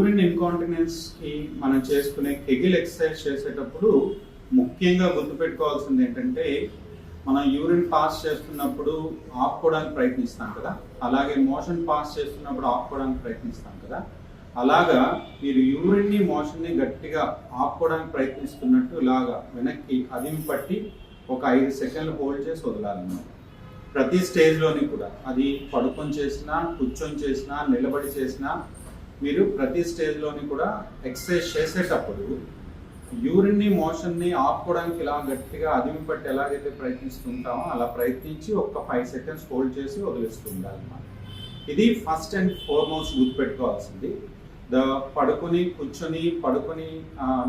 Urine incontinence కి మనం చేసుకునే కెగిల్ ఎక్సర్సైజ్ చేసేటప్పుడు ముఖ్యంగా గుర్తుపెట్టుకోవాల్సింది ఏంటంటే, మనం యూరిన్ పాస్ చేస్తున్నప్పుడు ఆపుకోవడానికి ప్రయత్నిస్తాం కదా, అలాగే మోషన్ పాస్ చేస్తున్నప్పుడు ఆపుకోవడానికి ప్రయత్నిస్తాం కదా, అలాగా మీరు యూరిన్ని మోషన్ని గట్టిగా ఆపుకోవడానికి ప్రయత్నిస్తున్నట్టు ఇలాగా వెనక్కి అదిమి పట్టి ఒక 5 సెకండ్లు హోల్డ్ చేసి వదలాలన్నమాట. ప్రతి స్టేజ్లోని కూడా, అది పడుకొని చేసినా, కూర్చొని చేసినా, నిలబడి చేసినా, మీరు ప్రతి స్టేజ్లోని కూడా ఎక్సర్సైజ్ చేసేటప్పుడు యూరిన్ని మోషన్ని ఆపుకోవడానికి ఇలా గట్టిగా అదిమి పట్టి ఎలాగైతే ప్రయత్నిస్తుంటామో అలా ప్రయత్నించి ఒక 5 సెకండ్స్ హోల్డ్ చేసి వదిలేస్తూ ఉండాలన్నమాట. ఇది ఫస్ట్ అండ్ ఫార్మోస్ట్ గుర్తుపెట్టుకోవాల్సింది. పడుకొని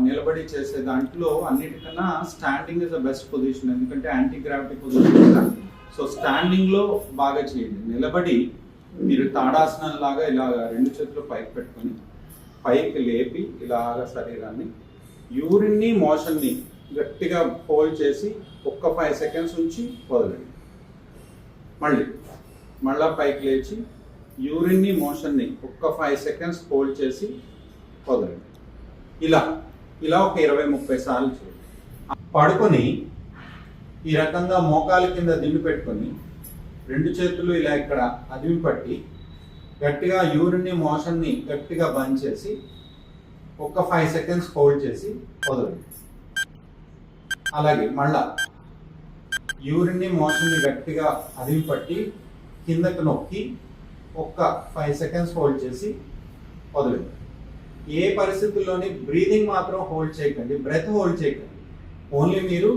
నిలబడి చేసే దాంట్లో అన్నిటికన్నా standing is the best position, ఎందుకంటే యాంటీ గ్రావిటీ పొజిషన్ కదా. సో స్టాండింగ్లో బాగా చేయండి. నిలబడి మీరు తాడాసనం లాగా ఇలాగ 2 చేతులు పైకి పెట్టుకొని పైకి లేపి ఇలాగ శరీరాన్ని యూరిన్ని మోషన్ని గట్టిగా హోల్డ్ చేసి ఒక్క 5 సెకండ్స్ ఉంచి వదలండి. మళ్ళా పైకి లేచి యూరిన్ని మోషన్ని ఒక్క 5 సెకండ్స్ హోల్డ్ చేసి వదలండి. ఇలా ఒక 20-30 సార్లు చేయండి. పడుకొని ఈ రకంగా మోకాలి కింద దిండు పెట్టుకొని 2 చేతులు ఇలా ఇక్కడ అదిమి పట్టి గట్టిగా యూరిన్ని మోషన్ని గట్టిగా బంద్ చేసి ఒక్క 5 సెకండ్స్ హోల్డ్ చేసి వదలండి. అలాగే మళ్ళా యూరిన్ని మోషన్ని గట్టిగా అదిమి పట్టి కిందకు నొక్కి ఒక్క 5 సెకండ్స్ హోల్డ్ చేసి వదలండి. ఏ పరిస్థితుల్లోని బ్రీదింగ్ మాత్రం హోల్డ్ చేయకండి, బ్రెత్ హోల్డ్ చేయకండి. ఓన్లీ మీరు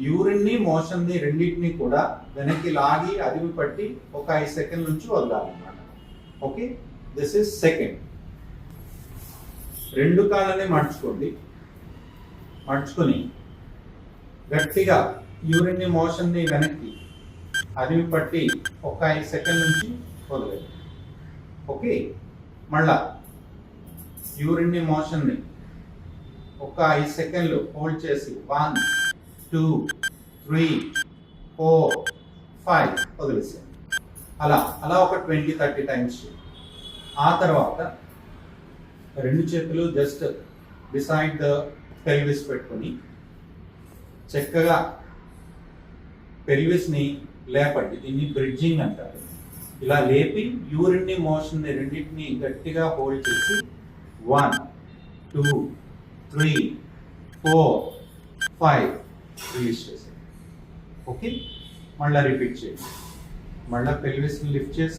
యూరిన్ని మోషన్ని రెండింటిని కూడా వెనక్కి లాగి అదిమి పట్టి ఒక 5 సెకండ్ నుంచి వదలాలన్నమాట. Okay, this is second. 2 కాళ్ళని మడుచుకొని గట్టిగా యూరిన్ని మోషన్ని వెనక్కి అదిమి పట్టి ఒక 5 సెకండ్ నుంచి వదలండి. ఓకే, మళ్ళా యూరిన్ని మోషన్ని ఒక 5 సెకండ్లు హోల్డ్ చేసి 1 2 3 4 5 వదిలేసాను. అలా ఒక 20-30 టైమ్స్. ఆ తర్వాత 2 చేతులు జస్ట్ బిసైడ్ ద పెల్విస్ పెట్టుకొని చక్కగా పెల్విస్ని లేపండి. దీన్ని బ్రిడ్జింగ్ అంటారు. ఇలా లేపి యూరిన్ని మోషన్ని రెండింటిని గట్టిగా హోల్డ్ చేసి 1 2 3 4 5 రిలీజ్ చేసేయండి. ఓకే, మళ్ళీ రిపీట్ చేయండి. మళ్ళీ పెల్విస్ని లిఫ్ట్ చేసి